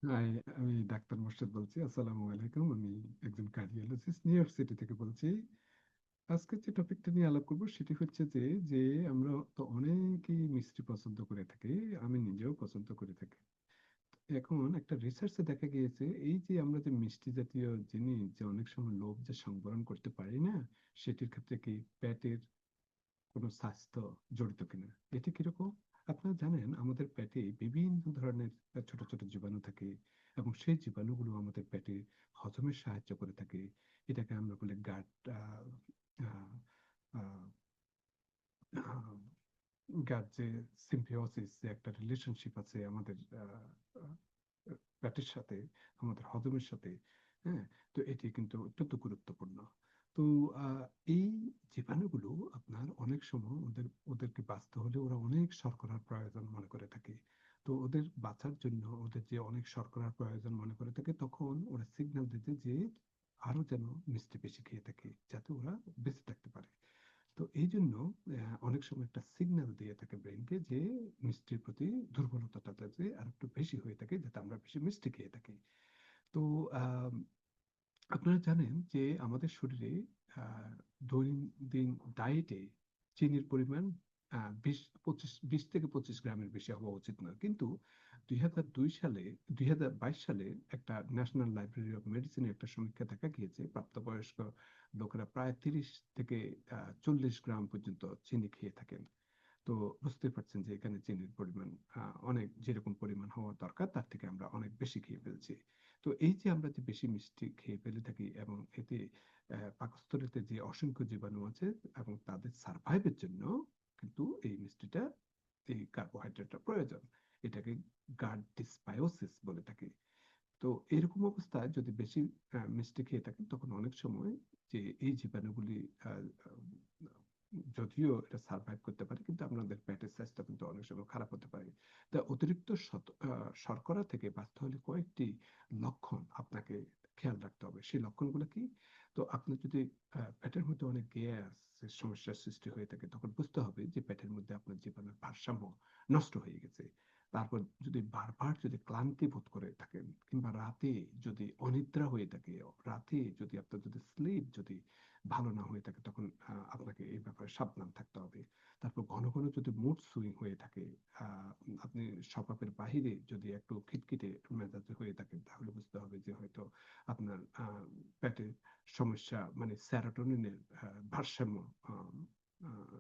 High, আমি doctor Morshed বলছি। আসসালামু আলাইকুম। আমি একজন কার্ডিওলজিস্ট নিউ ইয়র্ক সিটি থেকে বলছি। আজকে যে টপিকটা নিয়ে আলাপ করব সেটি হচ্ছে যে যে আমরা তো অনেকেই মিষ্টি পছন্দ করে থাকি। আমি নিজেও পছন্দ করে থাকি। এখন একটা রিসার্চে দেখা গিয়েছে এই যে আমরা যে মিষ্টি জাতীয় জিনিস যে অনেক সময় লোভ যে সংবরণ করতে পারি না, সেটির ক্ষেত্রে কি পেটের কোনো স্বাস্থ্য জড়িত কিনা। এটি কিরকম? আপনারা জানেন আমাদের পেটে বিভিন্ন ধরনের ছোট ছোট জীবাণু থাকে এবং সেই জীবাণুগুলো আমাদের পেটে হজমে সাহায্য করে থাকে। এটাকে আমরা বলি গাট গাট যে সিম্বিওসিস, যে একটা রিলেশনশিপ আছে আমাদের পেটের সাথে, আমাদের হজমের সাথে। হ্যাঁ, তো এটি কিন্তু অত্যন্ত গুরুত্বপূর্ণ। তো আহ, এই জীবাণুগুলো আপনার অনেক সময় ওদেরকে বাঁচতে হলে ওরা অনেক শর্করার প্রয়োজন মনে করে থাকে। তো ওদের বাঁচার জন্য ওদের যে অনেক শর্করার প্রয়োজন মনে করে থাকে, তখন ওরা সিগন্যাল দিতে যে আরো যেন মিষ্টি বেশি খেয়ে থাকে যাতে ওরা বেঁচে থাকতে পারে। তো এই জন্য অনেক সময় একটা সিগন্যাল দিয়ে থাকে ব্রেনকে যে মিষ্টির প্রতি দুর্বলতাটা যাতে আর একটু বেশি হয়ে থাকে, যাতে আমরা বেশি মিষ্টি খেয়ে থাকি। তো আহ, আপনারা জানেন যে আমাদের শরীরে আহ, দৈনন্দিন ডায়েটে চিনির পরিমাণ 20 থেকে 25 গ্রামের বেশি হওয়া উচিত নয়, কিন্তু 2002 সালে 2022 সালে একটা ন্যাশনাল লাইব্রেরি অফ মেডিসিনের একটা সমীক্ষা দেখা গিয়েছে প্রাপ্তবয়স্ক লোকেরা প্রায় 30 থেকে 40 গ্রাম পর্যন্ত চিনি খেয়ে থাকেন। তো বুঝতে পারছেন যে এখানে চিনির পরিমাণ অনেক, যেরকম পরিমাণ হওয়া দরকার তার থেকে আমরা অনেক বেশি খেয়ে ফেলছি। তো এই যে আমরা যে বেশি মিষ্টি খেয়ে ফেলে থাকি এবং এতে পাকস্থলীতে যে অসংখ্য জীবাণু আছে এবং তাদের সার্ভাইভের জন্য কিন্তু এই মিষ্টিটা, এই কার্বোহাইড্রেটটা প্রয়োজন। এটাকে গাট ডিসবায়োসিস বলে থাকি। তো এরকম অবস্থায় যদি বেশি মিষ্টি খেয়ে থাকেন তখন অনেক সময় যে এই জীবাণুগুলি আহ, যদিও এটা সার্ভাইভ করতে পারে কিন্তু আপনাদের পেটের স্বাস্থ্য কিন্তু অনেক সময় খারাপ হতে পারে। তা অতিরিক্ত শর্করা থেকে বাঁচতে হলে কয়েকটি লক্ষণ আপনাকে খেয়াল রাখতে হবে। সেই লক্ষণগুলো কি? তো আপনার যদি পেটের মধ্যে অনেক গ্যাস সমস্যার সৃষ্টি হয়ে থাকে তখন বুঝতে হবে যে পেটের মধ্যে আপনার জীবনের ভারসাম্য নষ্ট হয়ে গেছে। তারপর যদি বারবার যদি ক্লান্তি বোধ করে থাকেন কিংবা রাতে যদি অনিদ্রা হয়ে থাকে, রাতে যদি আপনার যদি স্লিপ যদি ভালো না হয়ে থাকে তখন আপনাকে এই ব্যাপারে সাবধান থাকতে হবে। তারপর ঘন ঘন যদি মুড সুইং হয়ে থাকে, আহ, আপনি স্বভাবের বাহিরে যদি একটু খিটখিটে মেজাজ হয়ে থাকেন তাহলে বুঝতে হবে যে হয়তো আপনার পেটে সমস্যা, মানে সেরোটোনিনের ভারসাম্য আহ, আহ,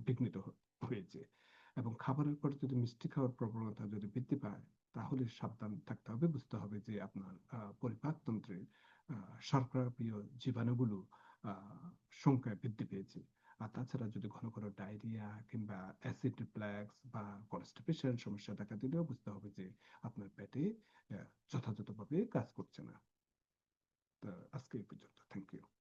বিঘ্নিত হয়েছে। এবং খাবারের পর যদি মিষ্টি খাওয়ার প্রবণতা যদি বৃদ্ধি পায় তাহলে সাবধান থাকতে হবে, বুঝতে হবে যে আপনার পরিপাকতন্ত্রে শর্করা প্রিয় জীবাণুগুলো আহ, সংখ্যায় বৃদ্ধি পেয়েছে। আর তাছাড়া যদি ঘন ঘন ডায়রিয়া কিংবা অ্যাসিড রিফ্লাক্স বা কনস্টিপেশন সমস্যা দেখা দিলেও বুঝতে হবে যে আপনার পেটে যথাযথভাবে কাজ করছে না। তো আজকে এই পর্যন্ত। Thank you.